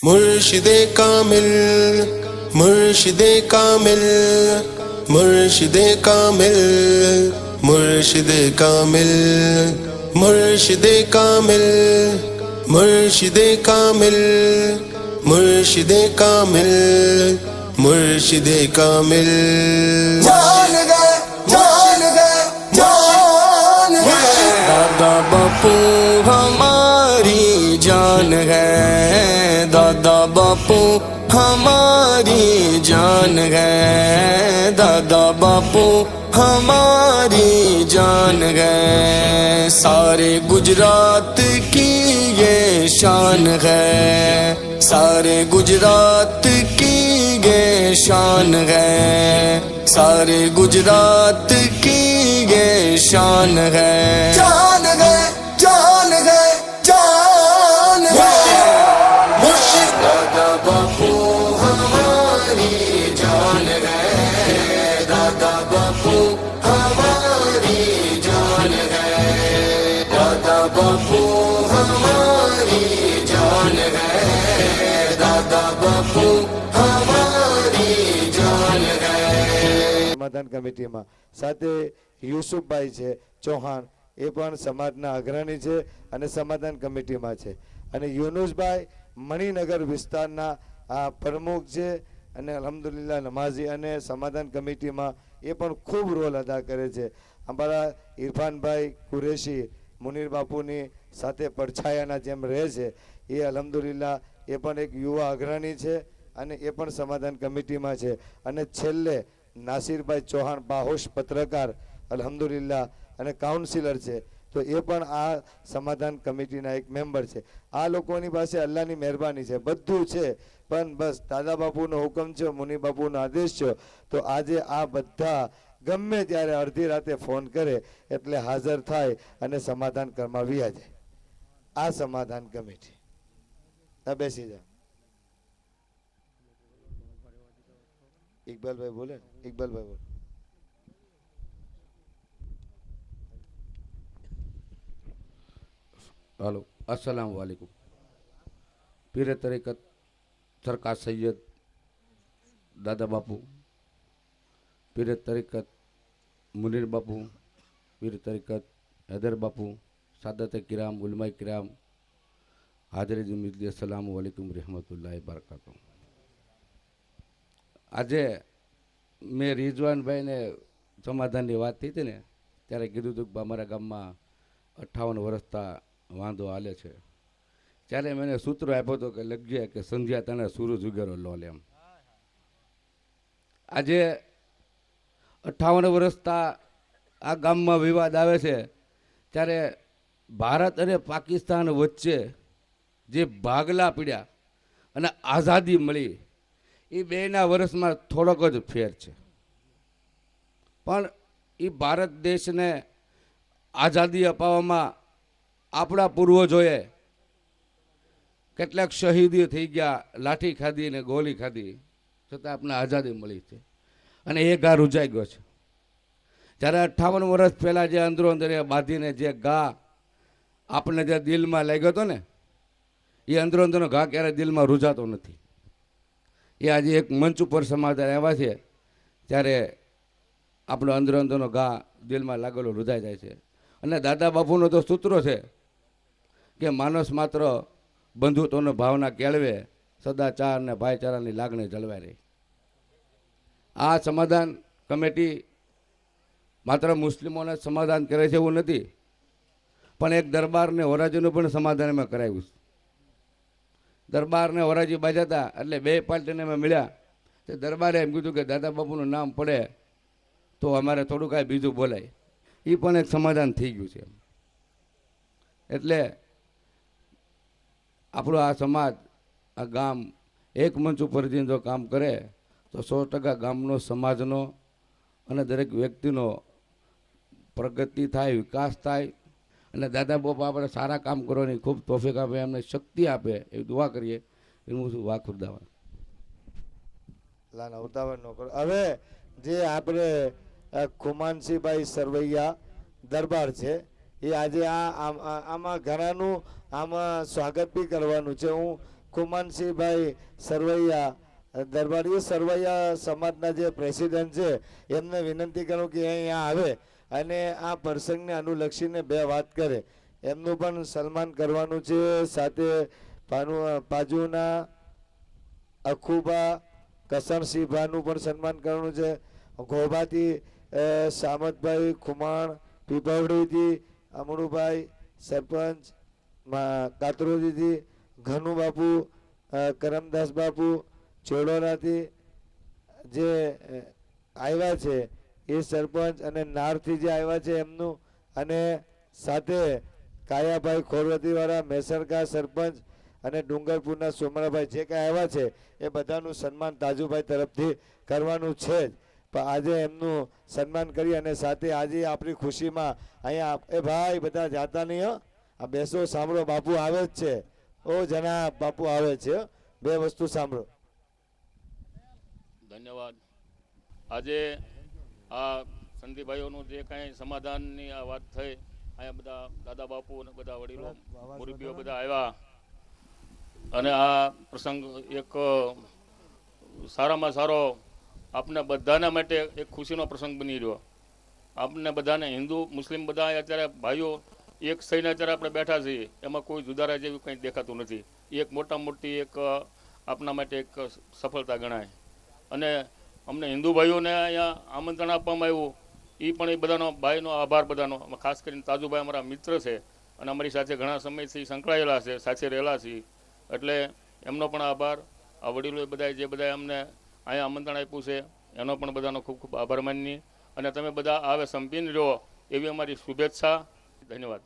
मुर्शिदे कामिल मुर्शिदे कामिल मुर्शिदे कामिल मुर्शिदे कामिल मुर्शिदे कामिल मुर्शिदे कामिल मुर्शिदे कामिल मुर्शिदे कामिल जान गए जान गए जान गए दादा बापू हमारी जान है, दादा बापू हमारी जान है, दादा बापू हमारी जान है। सारे गुजरात की ये शान है, सारे गुजरात की ये शान है, सारे गुजरात की ये शान है। जान गए जान गए जान गए मुर्शिद दादा बापू हमारी जान है, दादा बापू हमारी जान है, दादा बापू हमारी जान है, दादा बापू हमारी जान है। સમાધાન કમિટીમાં સાથે યુસુફભાઈ છે ચૌહાણ, એ પણ સમાજના અગ્રણી છે અને સમાધાન કમિટીમાં છે. અને યુનુસભાઈ મણિનગર વિસ્તારના પ્રમુખ છે અને અલ્હમ્દુલિલ્લાહ નમાઝી અને સમાધાન કમિટીમાં એ પણ ખૂબ રોલ અદા કરે છે. અમારા ઇરફાનભાઈ કુરેશી મુનીર બાપુની સાથે પડછાયાના જેમ રહે છે, એ અલ્હમ્દુલિલ્લાહ એ પણ એક યુવા અગ્રણી છે અને એ પણ સમાધાન કમિટીમાં છે. અને છેલ્લે નાસિરભાઈ ચૌહાણ બાહોશ પત્રકાર અલ્હમ્દુલિલ્લાહ અને કાઉન્સિલર છે, તો એ પણ આ સમાધાન કમિટીના એક મેમ્બર છે. આ લોકોની પાસે અલ્લાહની મહેરબાની છે, બધું છે, પણ બસ દાદા બાપુનો હુકમ છે, મુનિ બાપુનો આદેશ છે, તો આજે આ બધા ગમે ત્યારે અડધી રાતે ફોન કરે એટલે હાજર થાય અને સમાધાન કરવા વ્યા જાય. આ સમાધાન કમિટી બેસી જા. ઇકબાલભાઈ બોલે ને, ઇકબાલભાઈ બોલે. हेलो अस्सलाम वालेकुम। पीर तरीक़त सरकार सैयद दादा बापू, पीर तरीक़त मुनीर बापू, पीर तरीक़त हैदर बापू, सादत किराम, उलमा किराम, हाजिर जुमिली अस्सलाम वालेकुम रहमतुल्लाहि बरकातुहू। આજે મેં રિઝવાનભાઈ ને સમાધાનની વાત થઈ હતી ને, ત્યારે કીધું હતું કે અમારા ગામમાં 58 વર્ષતા વાંધો હાલે છે. ત્યારે મેં સૂત્ર આપ્યો હતો કે લગ્યા કે સંધ્યા તને સૂરજ ઉગેરો લોલ એમ. આજે 58 વર્ષતા આ ગામમાં વિવાદ આવે છે, ત્યારે ભારત અને પાકિસ્તાન વચ્ચે જે ભાગલા પડ્યા અને આઝાદી મળી, એ બેના વર્ષમાં થોડોક જ ફેર છે. પણ એ ભારત દેશને આઝાદી અપાવવામાં આપણા પૂર્વજોએ કેટલાક શહીદી થઈ ગયા, લાઠી ખાધી ને ગોળી ખાધી, છતાં આપણે આઝાદી મળી છે અને એ ઘા રૂજાઈ ગયો છે. જ્યારે 58 વર્ષ પહેલાં જે અંદરો અંદર બાંધીને જે ઘા આપણે જે દિલમાં લાગ્યો હતો ને, એ અંદરો અંદરનો ઘા ક્યારેય દિલમાં રૂજાતો નથી. એ આજે એક મંચ ઉપર સમાધાન આવ્યા છે, ત્યારે આપણો અંદરો અંદરનો ઘા દિલમાં લાગેલો રૂજાઈ જાય છે. અને દાદા બાપુનો તો સૂત્રો છે કે માણસ માત્ર બંધુત્વનો ભાવના કેળવે, સદાચાર અને ભાઈચારાની લાગણી જળવાઈ રહી. આ સમાધાન કમિટી માત્ર મુસ્લિમોને સમાધાન કરે છે એવું નથી, પણ એક દરબારને વરાજીનું પણ સમાધાન અમે કરાવ્યું છે. દરબારને વરાજી બાજા હતા એટલે બે પાર્ટીને અમે મળ્યા, તે દરબારે એમ કીધું કે દાદા બાપુનું નામ પડે તો અમારે થોડું કાંઈ બીજું બોલાય. એ પણ એક સમાધાન થઈ ગયું છે. એટલે આપણો આ સમાજ, આ ગામ એક મંચ ઉપર જઈને જો કામ કરે તો 100% ગામનો, સમાજનો અને દરેક વ્યક્તિનો પ્રગતિ થાય, વિકાસ થાય. અને દાદા બાપા આપણે સારા કામ કરવાની ખૂબ તોફીક આપે, એમને શક્તિ આપે એવી દુઆ કરીએ. એનું શું વાખુરદાવા લાના ઉતાવળ ન કરો. હવે જે આપણે ખુમાનસિંહભાઈ સરવૈયા દરબાર છે, એ આજે આમાં ઘણાનું આમાં સ્વાગત બી કરવાનું છે. હું કુમાનસિંહભાઈ સરવૈયા દરબારી સરવૈયા સમાજના જે પ્રેસિડેન્ટ છે એમને વિનંતી કરું કે અહીંયા આવે અને આ પ્રસંગને અનુલક્ષીને બે વાત કરે. એમનું પણ સન્માન કરવાનું છે. સાથે પાજુના અખુબા કસણસિંહભાનું પણ સન્માન કરવાનું છે. ગોભાથી સામતભાઈ ખુમાણ, પીપળડીથી અમરુભાઈ સરપંચ, કાતરોજીથી ઘનુ બાપુ, કરમદાસ બાપુ, ચોડોરાથી જે આવ્યા છે એ સરપંચ અને નારથી જે આવ્યા છે એમનું, અને સાથે કાયાભાઈ ખોરવતીવાળા મેસરકા સરપંચ અને ડુંગરપુરના સોમરાભાઈ જે કાંઈ આવ્યા છે એ બધાનું સન્માન તાજુભાઈ તરફથી કરવાનું છે જ. પણ આજે એમનું સન્માન કરી અને સાથે આજે આપણી ખુશીમાં અહીંયા એ ભાઈ બધા જાતા નહીં હો, આ બેસો સાંભળો, બાપુ આવે જ છે. ઓ જનાબ, બાપુ આવે છે. બે વસ્તુ સાંભળો. ધન્યવાદ. આજે આ સંદીપભાઈઓનું જે કાંઈ સમાધાનની આ વાત થઈ, અહીંયા બધા દાદા બાપુ અને બધા વડીલો મુરબીઓ બધા આવ્યા અને આ પ્રસંગ એક સારામાં સારો આપને બધાના માટે એક ખુશીનો પ્રસંગ બની રહ્યો. આપને બધાને હિન્દુ મુસ્લિમ બધા અત્યારે ભાઈઓ એક થઈને અત્યારે આપણે બેઠા છીએ, એમાં કોઈ જુદારા જેવું કંઈ દેખાતું નથી. એક મોટા મોટી એક આપના માટે એક સફળતા ગણાય. અને અમને હિન્દુ ભાઈઓને અહીંયા આમંત્રણ આપવામાં આવ્યું, એ પણ એ બધાનો ભાઈનો આભાર બધાનો. ખાસ કરીને તાજુભાઈ અમારા મિત્ર છે અને અમારી સાથે ઘણા સમયથી સંકળાયેલા છે, સાથે રહેલા છીએ, એટલે એમનો પણ આભાર. આ વડીલોએ બધા જે બધા અમને અહીંયા આમંત્રણ આપ્યું છે એનો પણ બધાનો ખૂબ ખૂબ આભાર માનીએ. અને તમે બધા આવે સંપીને રહો એવી અમારી શુભેચ્છા. ધન્યવાદ.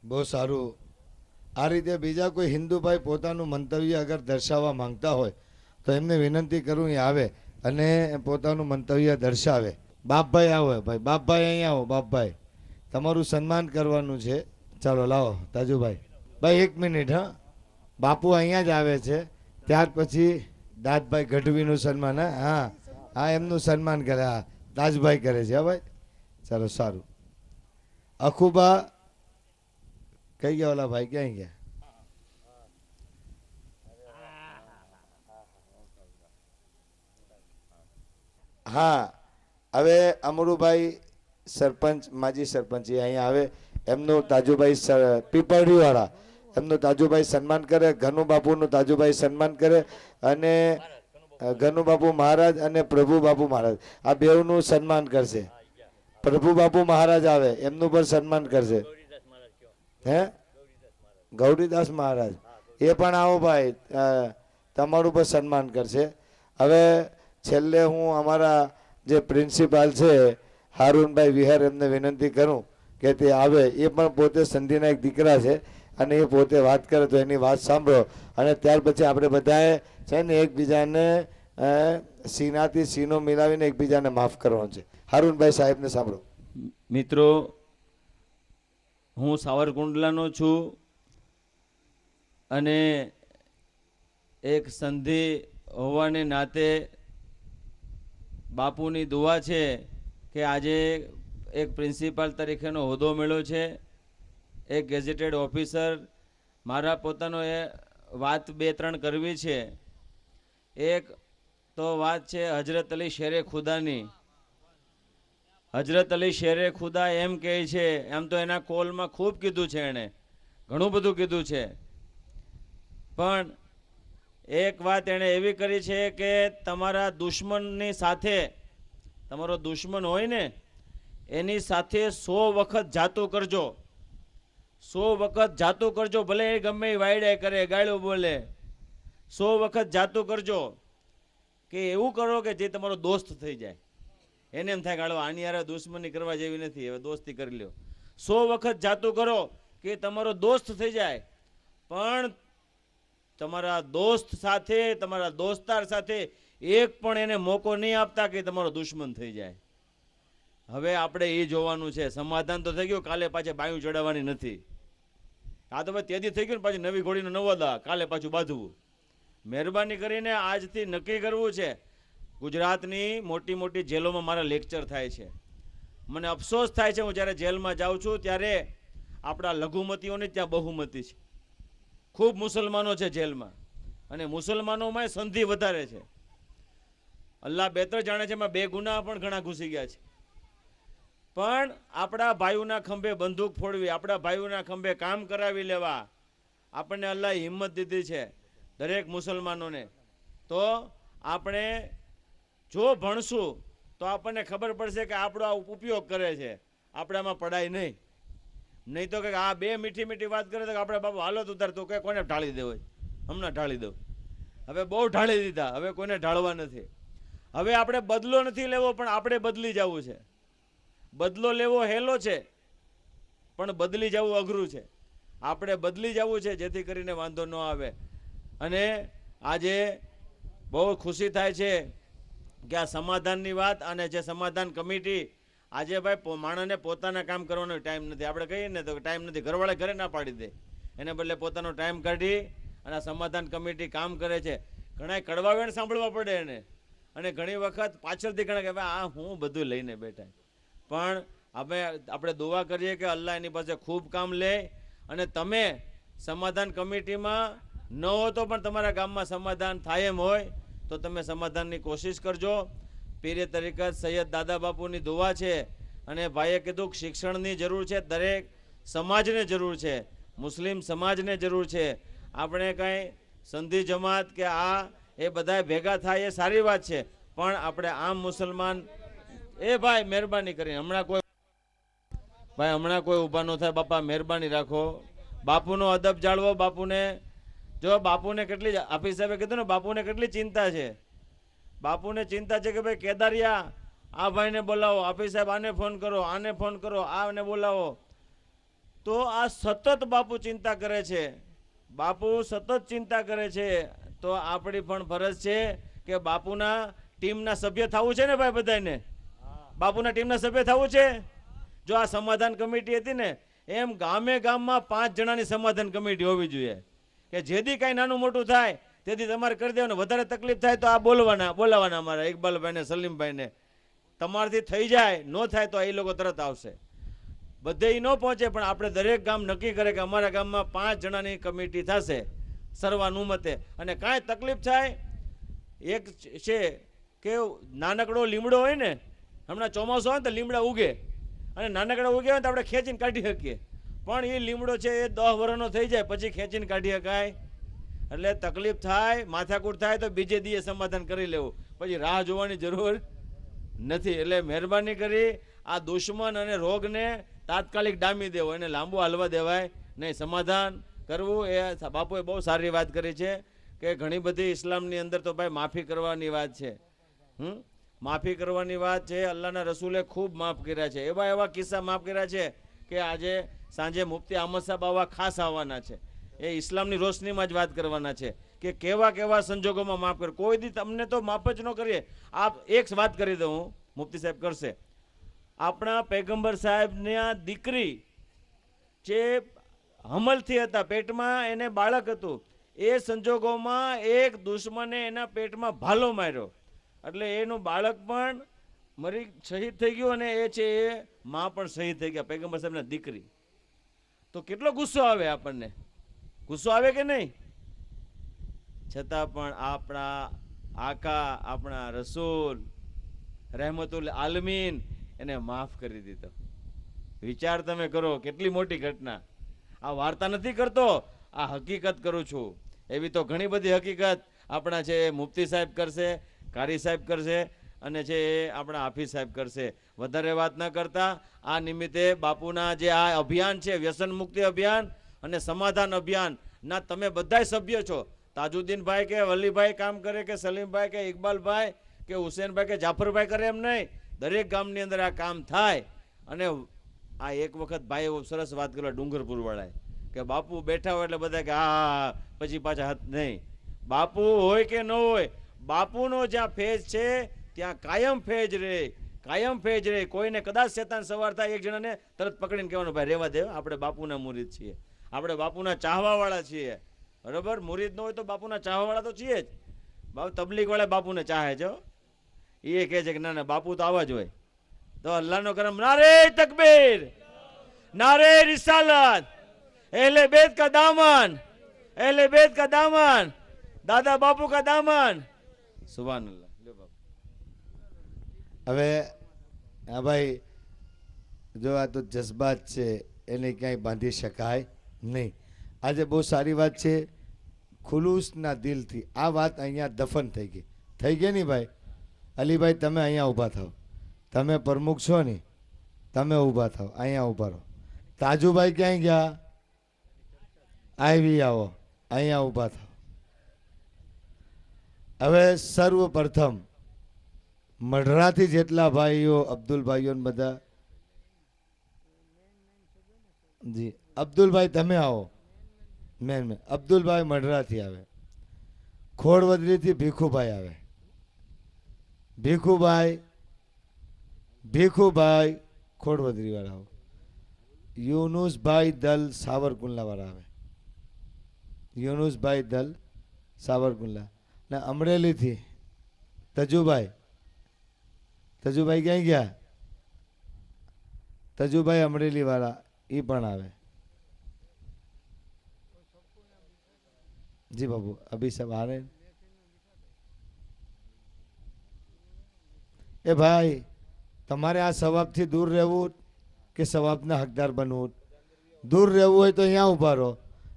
બહુ સારું. આ રીતે બીજા કોઈ હિન્દુભાઈ પોતાનું મંતવ્ય અગર દર્શાવવા માંગતા હોય તો એમને વિનંતી કરું એ આવે અને પોતાનું મંતવ્ય દર્શાવે. બાપભાઈ આવો ભાઈ, બાપભાઈ અહીંયા આવો. બાપભાઈ તમારું સન્માન કરવાનું છે. ચાલો લાવો તાજુભાઈ. ભાઈ 1 મિનિટ. હા, બાપુ અહીંયા જ આવે છે, ત્યાર પછી દાદભાઈ ગઢવીનું સન્માન. હા હા, એમનું સન્માન કરે. હા, તાજભાઈ કરે છે. હા ભાઈ, ચાલો સારું. અખુબા કઈ ગયા ઓલા ભાઈ, ક્યાં ગયા? હા, હવે અમરુભાઈ સરપંચ, માજી સરપંચ એ અહીંયા આવે. એમનું તાજુભાઈ પીપળડીવાળા એમનું તાજુભાઈ સન્માન કરે. ઘનુ બાપુનું તાજુભાઈ સન્માન કરે અને ઘનુ બાપુ મહારાજ અને પ્રભુ બાપુ મહારાજ આ બેઉનું સન્માન કરશે. પ્રભુ બાપુ મહારાજ આવે એમનું પણ સન્માન કરશે. હે, ગૌરીદાસ મહારાજ એ પણ આવો ભાઈ, તમારું પણ સન્માન કરશે. હવે છેલ્લે હું અમારા જે પ્રિન્સિપાલ છે હારૂનભાઈ વિહાર એમને વિનંતી કરું કે તે આવે. એ પણ પોતે સંધિના એક દીકરા છે અને એ પોતે વાત કરે તો એની વાત સાંભળો અને ત્યાર પછી આપણે બધાએ છે ને એકબીજાને સીનાથી સીનો મિલાવીને એકબીજાને માફ કરવાનો છે. હારૂનભાઈ સાહેબને સાંભળો. મિત્રો, હું સાવરકુંડલાનો છું અને એક સંધિ હોવાને નાતે બાપુની દુઆ છે કે આજે એક પ્રિન્સિપાલ તરીકેનો હોદ્દો મળ્યો છે, એક ગેઝેટેડ ઓફિસર. મારા પોતાનો એ વાત 2-3 કરવી છે. એક તો વાત છે હજરત અલી શેરે ખુદાની. હજરત અલી શેરે ખુદા એમ કહે છે, એમ તો એના કોલમાં ખૂબ કીધું છે, એણે ઘણું બધું કીધું છે, પણ એક વાત એણે એવી કરી છે કે તમારા દુશ્મનની સાથે, તમારો દુશ્મન હોય ને એની સાથે 100 વખત જાતું કરજો. 100 વખત જાતું કરજો, ભલે એ ગમે એ વાયડા કરે, ગાળ્યો બોલે, 100 વખત જાતું કરજો. કે એવું કરો કે જે તમારો દોસ્ત થઈ જાય. એને એમ થાય ગાળો આની યાર દુશ્મની કરવા જેવી નથી, હવે દોસ્તી કરી લ્યો. 100 વખત જાતું કરો કે તમારો દોસ્ત થઈ જાય, પણ તમારા દોસ્ત સાથે, તમારા દોસ્તાર સાથે એક પણ એને મોકો નહીં આપતા કે તમારો દુશ્મન થઈ જાય. હવે આપણે એ જોવાનું છે. સમાધાન તો થઈ ગયું, કાલે પાછે બાયું ચડાવવાની નથી. આ તો ભાઈ તેદી થઈ ગયું ને, પાછી નવી ઘોડીનો નવો દા, કાલે પાછું બાંધવું. મહેરબાની કરીને આજથી નક્કી કરવું છે. ગુજરાતની મોટી મોટી જેલોમાં મારા લેક્ચર થાય છે. મને અફસોસ થાય છે, હું જ્યારે જેલમાં જાઉં છું ત્યારે આપણા લઘુમતીઓની ત્યાં બહુમતી છે. ખૂબ મુસલમાનો છે જેલમાં, અને મુસલમાનોમાં સંધિ વધારે છે. અલ્લાહ બેતર જાણે છે, એમાં બે ગુના પણ ઘણા ઘૂસી ગયા છે. પણ આપણા ભાઈઓના ખંભે બંદૂક ફોડવી, આપણા ભાઈઓના ખંભે કામ કરાવી લેવા આપણને અલ્લાહ હિંમત દીધી છે દરેક મુસલમાનોને. તો આપણે જો ભણશું તો આપણને ખબર પડશે કે આપણો આ ઉપયોગ કરે છે, આપણે આમાં પડાય નહીં. નહીં તો કે આ બે મીઠી મીઠી વાત કરે તો આપણે બાબુ હાલત ઉતારતો કે કોને ઢાળી દેવો, હમણાં ઢાળી દઉં. હવે બહુ ઢાળી દીધા, હવે કોઈને ઢાળવા નથી. હવે આપણે બદલો નથી લેવો, પણ આપણે બદલી જવું છે. બદલો લેવો હેલો છે, પણ બદલી જવું અઘરું છે. આપણે બદલી જવું છે જેથી કરીને વાંધો ન આવે. અને આજે બહુ ખુશી થાય છે કે આ સમાધાનની વાત, અને જે સમાધાન કમિટી આજે ભાઈ માણસને પોતાના કામ કરવાનો ટાઈમ નથી. આપણે કહીએ ને તો ટાઈમ નથી, ઘરવાળા ઘરે ના પાડી દે, એને બદલે પોતાનો ટાઈમ કાઢી અને આ સમાધાન કમિટી કામ કરે છે. ઘણા કડવા વેણ સાંભળવા પડે એને, અને ઘણી વખત પાછળથી ઘણા કે ભાઈ આ હું બધું લઈને બેઠા. પણ આપણે દુઆ કરીએ કે અલ્લાહ એની પાસે ખૂબ કામ લે, અને તમે સમાધાન કમિટીમાં ન હો તો પણ તમારા ગામમાં સમાધાન થાય એમ હોય તો તમે સમાધાનની કોશિશ કરજો. પીરે તરીકત સૈયદ દાદા બાપુની દુઆ છે, અને ભાઈએ કીધું કે શિક્ષણની જરૂર છે, દરેક સમાજને જરૂર છે, મુસ્લિમ સમાજને જરૂર છે. આપણે કાંઈ સંધિ જમાત કે આ એ બધાય ભેગા થાય એ સારી વાત છે, પણ આપણે આમ મુસલમાન ભાઈ મહેરબાની કરીને હમણાં કોઈ ઊભા ન થાય. બાપા મહેરબાની રાખો, બાપુનો અદબ જાળવો. બાપુને કેટલી હાફિઝ સાહેબે કીધું ને, બાપુને કેટલી ચિંતા છે. બાપુને ચિંતા છે કે ભાઈ કેદારિયા આ ભાઈને બોલાવો, હાફિઝ સાહેબ આને ફોન કરો, આને ફોન કરો, આને બોલાવો. તો આ સતત બાપુ ચિંતા કરે છે, બાપુ સતત ચિંતા કરે છે. તો આપણી પણ ફરજ છે કે બાપુના ટીમના સભ્ય થવું છે ને ભાઈ, બધાને બાપુના ટીમના સભ્ય થવું છે. જો આ સમાધાન કમિટી હતી ને, એમ ગામે ગામમાં 5 જણાની સમાધાન કમિટી હોવી જોઈએ, કે જેથી કાંઈ નાનું મોટું થાય તેથી તમારે કરી દેવાનું. વધારે તકલીફ થાય તો આ બોલાવાના અમારા ઇકબાલભાઈને, સલીમભાઈને. તમારાથી થઈ જાય, ન થાય તો એ લોકો તરત આવશે. બધે ન પહોંચે, પણ આપણે દરેક ગામ નક્કી કરે કે અમારા ગામમાં 5 જણાની કમિટી થશે સર્વાનુમતે. અને કાંઈ તકલીફ થાય, એક છે કે નાનકડો લીમડો હોય ને, હમણાં ચોમાસું હોય ને તો લીમડા ઉગે, અને નાનકડા ઉગે હોય તો આપણે ખેંચીને કાઢી શકીએ. પણ એ લીમડો છે એ 10 વર્ષનો થઈ જાય પછી ખેંચીને કાઢી શકાય. એટલે તકલીફ થાય, માથાકૂટ થાય તો બીજે દીએ સમાધાન કરી લેવું, પછી રાહ જોવાની જરૂર નથી. એટલે મહેરબાની કરી આ દુશ્મન અને રોગને તાત્કાલિક ડામી દેવો, એને લાંબુ હાલવા દેવાય નહીં. સમાધાન કરવું એ બાપુએ બહુ સારી વાત કરી છે કે ઘણી બધી ઇસ્લામની અંદર તો ભાઈ માફી કરવાની વાત છે. માફી કરવાની વાત છે. અલ્લાહના રસૂલે ખૂબ માફ કર્યા છે, એવા કિસ્સા માફ કર્યા છે કે આજે સાંજે મુફ્તી અહમદ સાહેબ આવા ખાસ આવવાના છે. એ ઇસ્લામની રોશનીમાં જ વાત કરવાના છે કે કેવા સંજોગોમાં માફ કરે. કોઈ દી તમને તો માફ જ ન કરીએ. આપ એક વાત કરી દઉં, મુફ્તી સાહેબ કરશે. આપણા પૈગંબર સાહેબની દીકરી જે હમલથી હતા, પેટમાં એને બાળક હતું, એ સંજોગોમાં એક દુશ્મને એના પેટમાં ભાલો માર્યો, એટલે એનું બાળક પણ શહીદ થઈ ગયું, અને એ છે એ માં પણ શહીદ થઈ ગયા, પૈગંબર સાહેબના દીકરી. તો કેટલો ગુસ્સો આવે આપણને, ગુસ્સો આવે કે નહીં? છતાં પણ આપણા આકા, આપણા રસૂલ રહેમતુલ આલમીન એને માફ કરી દીધો. વિચાર તમે કરો, કેટલી મોટી ઘટના. આ વાર્તા નથી કરતો, આ હકીકત કરું છું. એવી તો ઘણી બધી હકીકત આપણા છે મુફ્તી સાહેબ કરશે, કારી સાહેબ કરશે, અને છે એ આપણા હાફિઝ સાહેબ કરશે. વધારે વાત ન કરતા આ નિમિત્તે બાપુના જે આ અભિયાન છે, વ્યસન મુક્તિ અભિયાન અને સમાધાન અભિયાન ના તમે બધાય સભ્ય છો. તાજુદ્દીનભાઈ કે વલીભાઈ કામ કરે, કે સલીમભાઈ કે ઇકબાલભાઈ કે હુસેનભાઈ કે જાફરભાઈ કરે એમ નહીં, દરેક ગામની અંદર આ કામ થાય. અને આ એક વખત ભાઈ સરસ વાત કરવા ડુંગરપુર વાળાએ કે બાપુ બેઠા હોય એટલે બધા કે હા, પછી પાછા હાથ નહીં. બાપુ હોય કે ન હોય, બાપુનો જ્યાં ફેજ છે ત્યાં કાયમ ફેજ રહે, કાયમ ફેજ રહે. કોઈને કદાચ શેતાન સવાર થાય, એક જણાને તરત પકડીને કહેવાનું ભાઈ રહેવા દે, આપણે બાપુના મુરીદ છીએ, આપણે બાપુના ચાહવાવાળા છીએ. બરોબર, મુરીદ ન હોય તો બાપુના ચાહવાવાળા તો છીએ જ. તબલીગ વાળા બાપુને ચાહે છે, એ કહે છે કે ના ના બાપુ તો આવા જ હોય. તો અલ્લાહનો કરમ, નારે તકબીર, नारे रिसालत, अहले बैत का दामन, अहले बैत का दामन, दादा बापू का दामन। सुभान अल्लाह। लो बापू। હવે હા ભાઈ, જો આ તો જજ્બાત છે, એને ક્યાંય બાંધી શકાય નહીં. આજે બહુ સારી વાત છે, ખુલૂસના દિલથી આ વાત અહીંયા દફન થઈ ગઈ ને ભાઈ. અલીભાઈ તમે અહીંયા ઊભા થાઓ, તમે પ્રમુખ છો ને, તમે ઊભા થાઓ, અહીંયા ઊભા રહો. તાજુભાઈ ક્યાંય ગયા? આવી આવો, અહીંયા ઊભા થાઓ. હવે સર્વપ્રથમ મઢરાથી જેટલા ભાઈઓ, અબ્દુલભાઈઓ ને બધા, જી અબ્દુલભાઈ તમે આવો. મેન અબ્દુલભાઈ મઢરાથી આવે, ખોડવદરીથી ભીખુભાઈ આવે, ભીખુભાઈ ખોડવદરી વાળા આવો, યુનુસભાઈ દલ સાવરકુંડલા વાળા આવે, યુનુસભાઈ દલ સાવરકુંડલા. ને અમરેલીથી તજુભાઈ ક્યાંય ગયા? તજુભાઈ અમરેલી વાળા એ પણ આવે. જી બાબू अभी सब आ रहे हैं. એ ભાઈ તમારે આ સવાબથી દૂર રહેવું કે સવાબના હકદાર બનવું? દૂર રહેવું હોય તો અહીંયા ઊભા રહો,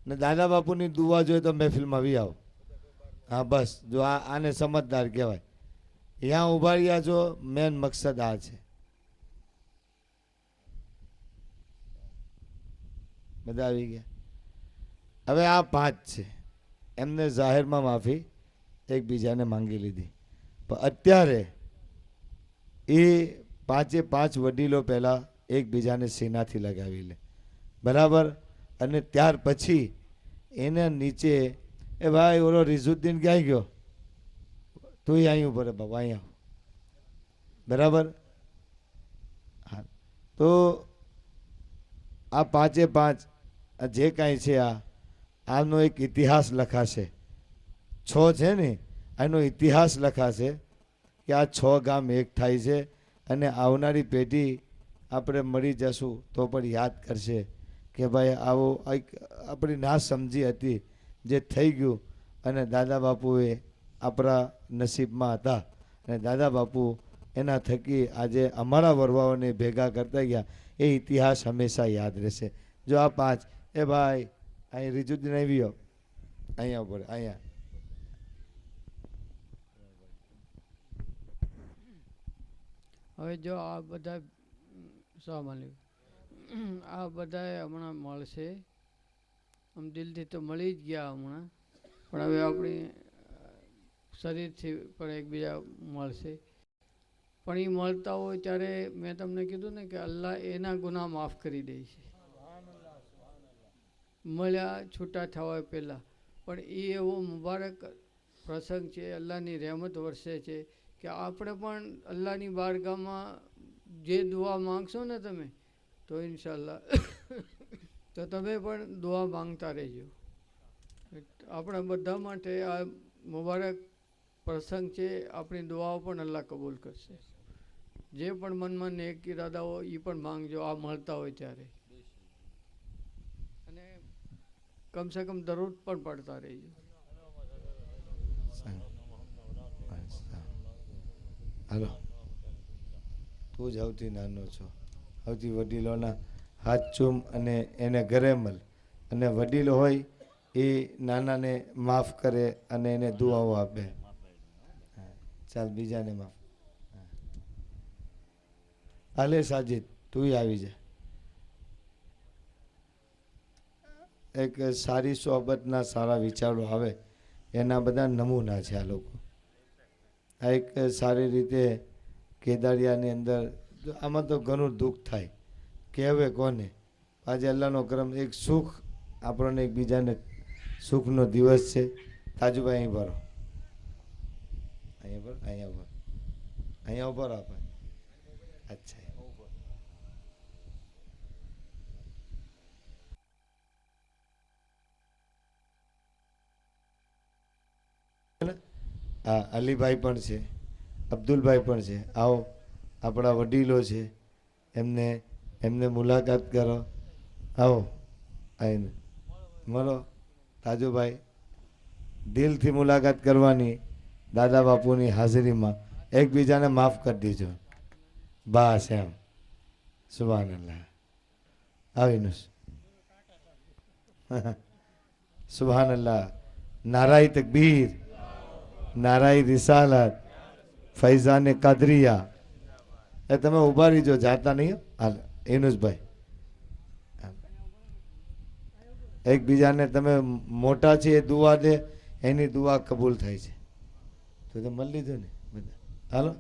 ને દાદા બાપુની દુઆ જોઈએ તો મહેફિલમાં આવી આવો. હા બસ, જો આને સમજદાર કહેવાય. અહીંયા ઊભા રહ્યા છો, મેન મકસદ આ છે. બધા આવી ગયા. હવે આ 5 છે, એમને જાહેરમાં માફી એકબીજાને માંગી લીધી, પણ અત્યારે એ 5 વડીલો પહેલાં એકબીજાને સીનાથી લગાવી લે, બરાબર. અને ત્યાર પછી એના નીચે એ ભાઈ ઓલો રિઝુદ્દીન ક્યાંય ગયો? તું અહીં ઉપર બાબા, અહીંયા બરાબર. હા, તો આ 5 જે કાંઈ છે આનો એક ઇતિહાસ લખાશે. 6 છે ને, આનો ઇતિહાસ લખાશે કે આ 6 ગામ એક થાય છે, અને આવનારી પેઢી આપણે મળી જશું તો પણ યાદ કરશે કે ભાઈ આવો એક આપણી ના સમજી હતી જે થઈ ગયું, અને દાદા બાપુએ આપણા નસીબમાં હતા, અને દાદા બાપુ એના થકી આજે અમારા વરવાઓને ભેગા કરતા ગયા. એ ઇતિહાસ હંમેશા યાદ રહેશે. જો આ 5 એ ભાઈ અહીં રિજુદ્દીન આવ્યો, અહીંયા ઉપર અહીંયા હવે જો આ બધા સામાન્ય આ બધા હમણાં મળશે, આમ દિલથી તો મળી જ ગયા હમણાં, પણ હવે આપણી શરીરથી પણ એકબીજા મળશે. પણ એ મળતા હોય ત્યારે મેં તમને કીધું ને કે અલ્લાહ એના ગુનાહ માફ કરી દે છે, મળ્યા છૂટા થવા પહેલાં. પણ એ એવો મુબારક પ્રસંગ છે, અલ્લાહની રહેમત વરસે છે કે આપણે પણ અલ્લાહની બારગાહમાં જે દુઆ માંગશો ને તમે, તો ઇન્શાલ્લાહ તો તમે પણ દુઆ માંગતા રહેજો. આપણા બધા માટે આ મુબારક પ્રસંગ છે, આપણી દુઆઓ પણ અલ્લાહ કબૂલ કરશે. જે પણ મનમાં નેક ઈરાદા હોય એ પણ માંગજો આ મળતા હોય ત્યારે, અને કમસે કમ દરરોજ પણ પડતા રહેજો. હાલો, તું જ સૌથી નાનો છો, સૌથી વડીલોના હાથ ચૂમ અને એને ઘરે મળ, અને વડીલો હોય એ નાનાને માફ કરે અને એને દુઆઓ આપે. ચાલ બીજાને માફ. હાલે સાજિદ તું આવી જા. એક સારી સોબતના સારા વિચારો આવે એના બધા નમૂના છે આ લોકો. આ એક સારી રીતે કેદારિયાની અંદર આમાં તો ઘણું દુઃખ થાય, કહેવે કોને. આજે અલ્લાહનો કરમ એક સુખ, આપણને એકબીજાને સુખનો દિવસ છે. તાજુભાઈ અહીં ભરો, અહીંયા ભરો, અહીંયા ભરો, અહીંયા ઉભો રહો. અચ્છા, હા અલીભાઈ પણ છે, અબ્દુલભાઈ પણ છે. આવો, આપણા વડીલો છે, એમને મુલાકાત કરો. આવો આવીને મળો તાજુભાઈ. દિલથી મુલાકાત કરવાની દાદા બાપુની હાજરીમાં. એકબીજાને માફ કરી દીજો બસ એમ. સુબહાનલ્લાહ. આવીનું સુબહાનલ્લાહ. નારાઈ તકબીર, નારાઈ રિસાલત, ફૈઝાને કાદરિયા. એ તમે ઊભા રહીજો, જાતા નહીં. હાલ એનુસભાઈ, એકબીજાને તમે મોટા છે એ દુઆ દે, એની દુઆ કબૂલ થાય છે. તો તમે મળી લીધું ને બધા. હાલો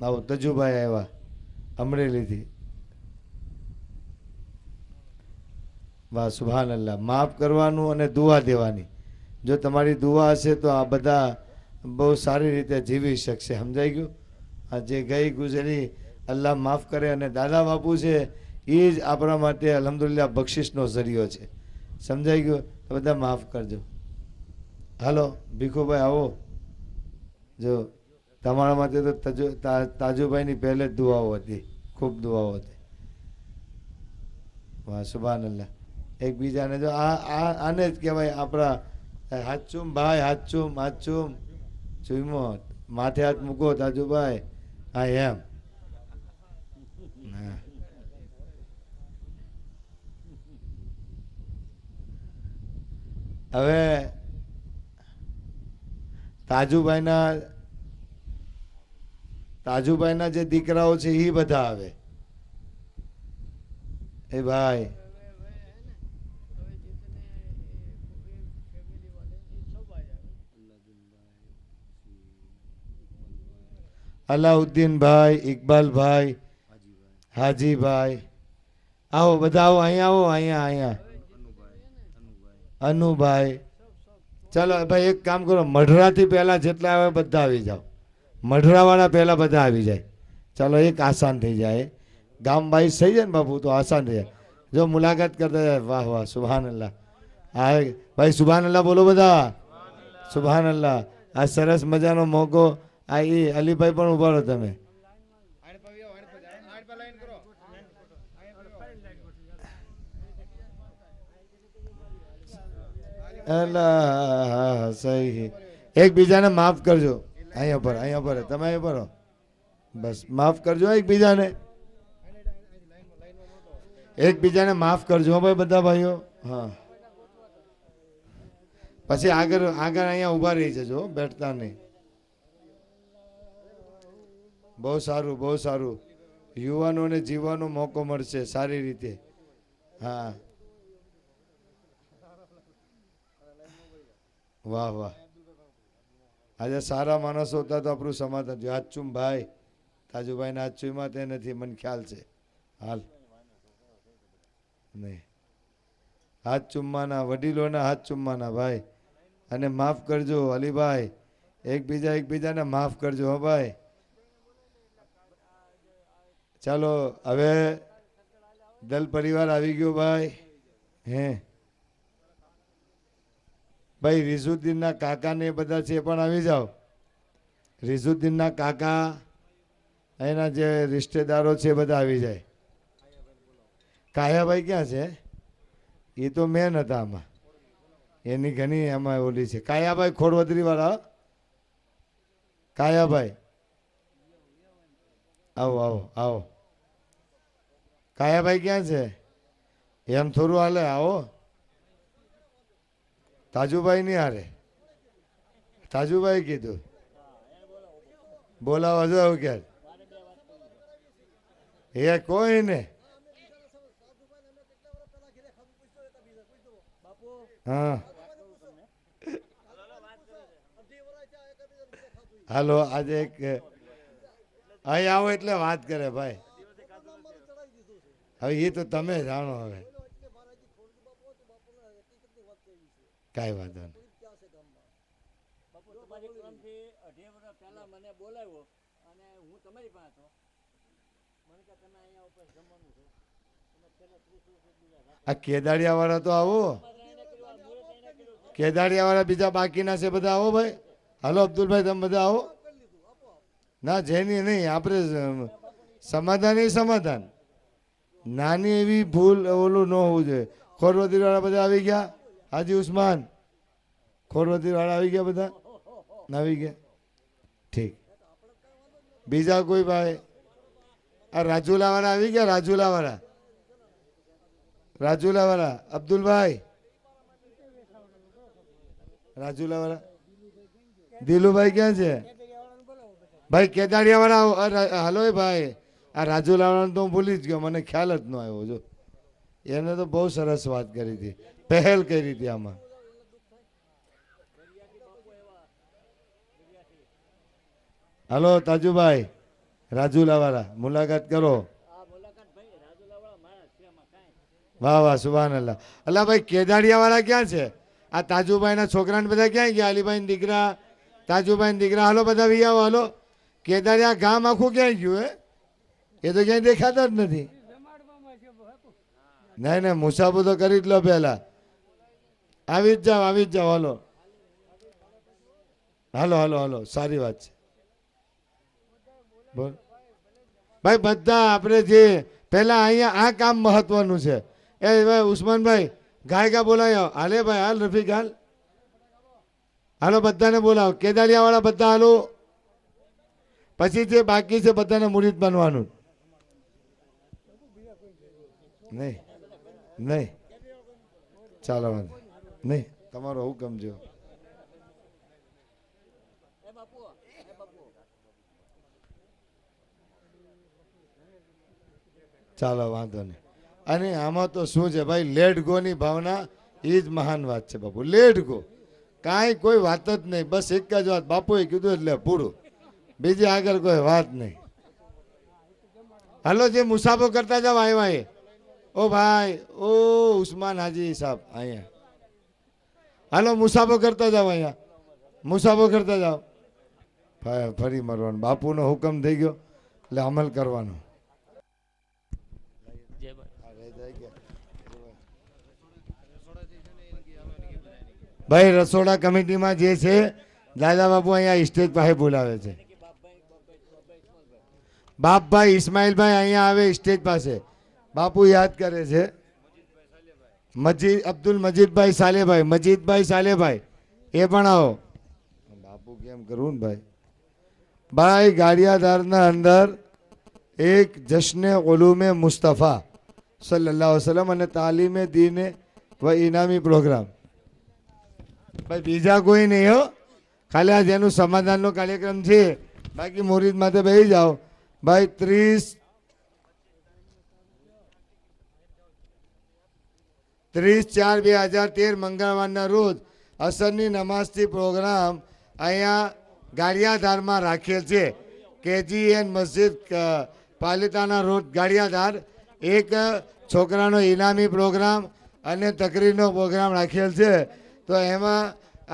આવો. તજુભાઈ આવ્યા અમરેલીથી. વાહ સુભાન અલ્લાહ. માફ કરવાનું અને દુઆ દેવાની. જો તમારી દુઆ હશે તો આ બધા બહુ સારી રીતે જીવી શકશે. સમજાઈ ગયું? આ જે ગઈ ગુજરી અલ્લાહ માફ કરે. અને દાદા બાપુ છે એ જ આપણા માટે અલ્હમ્દુલિલ્લાહ બક્ષિસનો ઝરિયો છે. સમજાઈ ગયું? તો બધા માફ કરજો. હાલો ભીખુભાઈ આવો. જો તમારા માટે તો તાજુભાઈની પહેલે જ દુઆઓ હતી, ખૂબ દુઆઓ હતી. વાહ સુભાન અલ્લાહ. એકબીજાને જો આને જ કહેવાય આપણા હાચુમ ભાઈ, હાચુમ હાચુમ ચૂમો. માથે હાથ મૂકો તાજુભાઈ. હા એમ. હા હવે તાજુભાઈના જે દીકરાઓ છે એ બધા આવે. એ ભાઈ અલાઉદ્દીનભાઈ, ઇકબાલભાઈ, હાજીભાઈ, આવો બધા આવો. અહીંયા આવો. અહીંયા અનુભાઈ. ચાલો ભાઈ એક કામ કરો, મઢરાથી પહેલા જેટલા આવે બધા આવી જાઓ. મઢરાવાળા પહેલા બધા આવી જાય. ચાલો એક આસાન થઈ જાય. ગામ બાઈસ થઈ જાય ને બાપુ તો આસાન થઈ જાય. જો મુલાકાત કરતા જાય. વાહ વાહ સુભાન અલ્લાહ. હા ભાઈ સુભાન અલ્લાહ બોલો બધા. સુભાન અલ્લાહ. આ સરસ મજાનો મોકો. આ એ અલીભાઈ પણ ઉભા રહો તમે. અલ્લાહ સહી. એકબીજાને માફ કરજો. અહીંયા પર, અહીંયા પર તમે અહીંયા પર બસ માફ કરજો એકબીજાને. એકબીજાને માફ કરજો ભાઈ બધા ભાઈઓ. હા પછી આગળ અહીંયા ઊભા રહી જજો, બેઠતા નહીં. બહુ સારું, બહુ સારું. યુવાનોને જીવવાનો મોકો મળશે સારી રીતે. હા વાહ વાહ. આજે સારા માણસો હતા તો આપણું સમાધાન થયું. હાચુમ ભાઈ, તાજુભાઈને હાચુમાં તે નથી, મને ખ્યાલ છે. હાલ નહીં, હાથ ચુમ્માના, વડીલોના હાથ ચુમ્માના ભાઈ. અને માફ કરજો અલીભાઈ. એકબીજાને માફ કરજો હો ભાઈ. ચાલો હવે દલ પરિવાર આવી ગયો ભાઈ. હે ભાઈ રિઝુદ્દીનના કાકા ને બધા છે પણ આવી જાઓ. રિઝુદ્દીનના કાકા એના જે રિશ્તેદારો છે બધા આવી જાય. કાયાભાઈ ક્યાં છે? એ તો મેન હતા આમાં. એની ઘણી એમાં ઓલી છે. કાયાભાઈ ખોડવદરી વાળા. કાયાભાઈ આવો આવો આવો. કાયાભાઈ ક્યાં છે? એમ થોડું હાલે. આવો. તાજુભાઈ નહીં હારે. તાજુભાઈ કીધું બોલાવા જાવ ક્યારે. એ કોઈ ને. હા હાલો આજે એક અહીં આવો એટલે વાત કરે ભાઈ. હવે એ તો તમે જાણો. હવે કાંઈ વાંધો નહીં. આ કેદારિયા વાળા તો આવો. કેદારિયા વાળા બીજા બાકીના છે બધા આવો ભાઈ. હાલો અબ્દુલભાઈ તમે બધા આવો. ના જેની નહીં આપણે સમાધાન એ સમાધાન. નાની એવી ભૂલ ઓલું ન હોવું જોઈએ. ખોરવતી વાળા બધા આવી ગયા? હાજી ઉસ્માન, ખોરવતી વાળા આવી ગયા બધા? આવી ગયા, ઠીક. બીજા કોઈ ભાઈ? આ રાજુલા વાળા આવી ગયા? રાજુલા વાળા, રાજુલા વાળા અબ્દુલભાઈ, રાજુલા વાળા દિલુભાઈ ક્યાં છે? ભાઈ કેદાડિયા વાળા હાલો એ ભાઈ. આ રાજુલા વાળાને તો હું ભૂલી જ ગયો, મને ખ્યાલ જ ન આવ્યો. જો એને તો બહુ સરસ વાત કરી હતી, પહેલ કરી હતી આમાં. હાલો તાજુભાઈ, રાજુલા વાળા મુલાકાત કરો. વાહ વાહ સુભાન અલ્લાહ. અલ્લાહ ભાઈ કેદાડિયા વાળા ક્યાં છે? આ તાજુભાઈના છોકરાને બધા ક્યાં ગયા? અલીભાઈ દીકરા, તાજુભાઈ દીકરા, હાલો બધા વી આવો. હાલો, કેદાડિયા ગામ આખું ક્યાંય ગયું? એ તો ક્યાંય દેખાતા જ નથી. નહીં નહીં, મુસાફો તો કરી જ લો પહેલા. આવી જ જાઓ, આવી જ જાઓ. હાલો હાલો હાલો હાલો, સારી વાત છે. બોલ ભાઈ, બધા આપણે જે પહેલા અહીંયા આ કામ મહત્વનું છે. એ ભાઈ ઉસ્માનભાઈ ગાયકા બોલાયો. હાલે ભાઈ, હાલ રફીક હાલ. હાલો બધાને બોલાવો, કેદાડિયા વાળા બધા હાલો. પછી જે બાકી છે બધાને મુરીદ બનવાનું. નહીં નહીં, ચાલો નહીં, તમારો હુકમ જો. ચાલો વાંધો નહીં. અને આમાં તો શું છે ભાઈ, લેટ ગો ની ભાવના એ જ મહાન વાત છે બાપુ. લેટ ગો, કાંઈ કોઈ વાત જ નહીં. બસ એક જ વાત બાપુએ કીધું એટલે પૂરું, બીજી આગળ કોઈ વાત નહીં. હાલો જે મુસાફો કરતા જાવ આવ્યા એ. ઓ ભાઈ, ઓ ઉસ્માન હાજી સાહેબ અહીંયા. હાલો મુસાફો કરતા જાવ અહીંયા, મુસાફો કરતા જાવ. ફરી મરવાનું. બાપુનો હુકમ થઈ ગયો એટલે અમલ કરવાનો. ભાઈ રસોડા કમિટીમાં જે છે દાદા બાપુ અહીંયા સ્ટેજ પાસે બોલાવે છે. બાપભાઈ ઇસ્માઇલભાઈ અહીંયા આવે સ્ટેજ પાસે. બાપુ યાદ કરે છે. અબ્દુલ મજીદભાઈ સાલેભાઈ, મજીદભાઈ સાલેભાઈ એ પણ આવો. બાપુ કેમ કરવું ને ભાઈ. ભાઈ ગાડિયાધારના અંદર એક જશ્ને ઉલુમે મુસ્તફા સલ્લલ્લાહુ અલૈહિ વસલ્લમ અને તાલીમે દીને વ ઇનામી પ્રોગ્રામ. ભાઈ બીજા કોઈ નહીં હો, ખાલી આ જેનું સમાધાનનો કાર્યક્રમ છે. બાકી મુરીદ માથે બેસી જાઓ. ભાઈ 30/4/2013 મંગળવારના રોજ અસરની નમાઝથી પ્રોગ્રામ અહીંયા ગાડિયાધારમાં રાખેલ છે. KGN મસ્જિદ પાલિતાના રોડ ગાડિયાધાર. એક છોકરાનો ઇનામી પ્રોગ્રામ અને તકરીરનો પ્રોગ્રામ રાખેલ છે. તો એમાં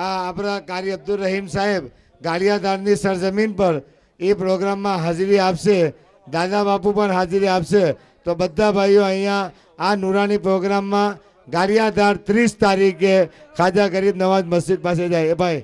આ આપણા કારી અબ્દુલ રહીમ સાહેબ ગાડિયાધારની સરજમીન પર એ પ્રોગ્રામમાં હાજરી આપશે. દાદા બાપુ પણ હાજરી આપશે. તો બધા ભાઈઓ અહીંયા આ નુરાની પ્રોગ્રામમાં ગાડિયાધાર 30 તારીખે ખાજા ગરીબ નવાજ મસ્જિદ પાસે જાય. એ ભાઈ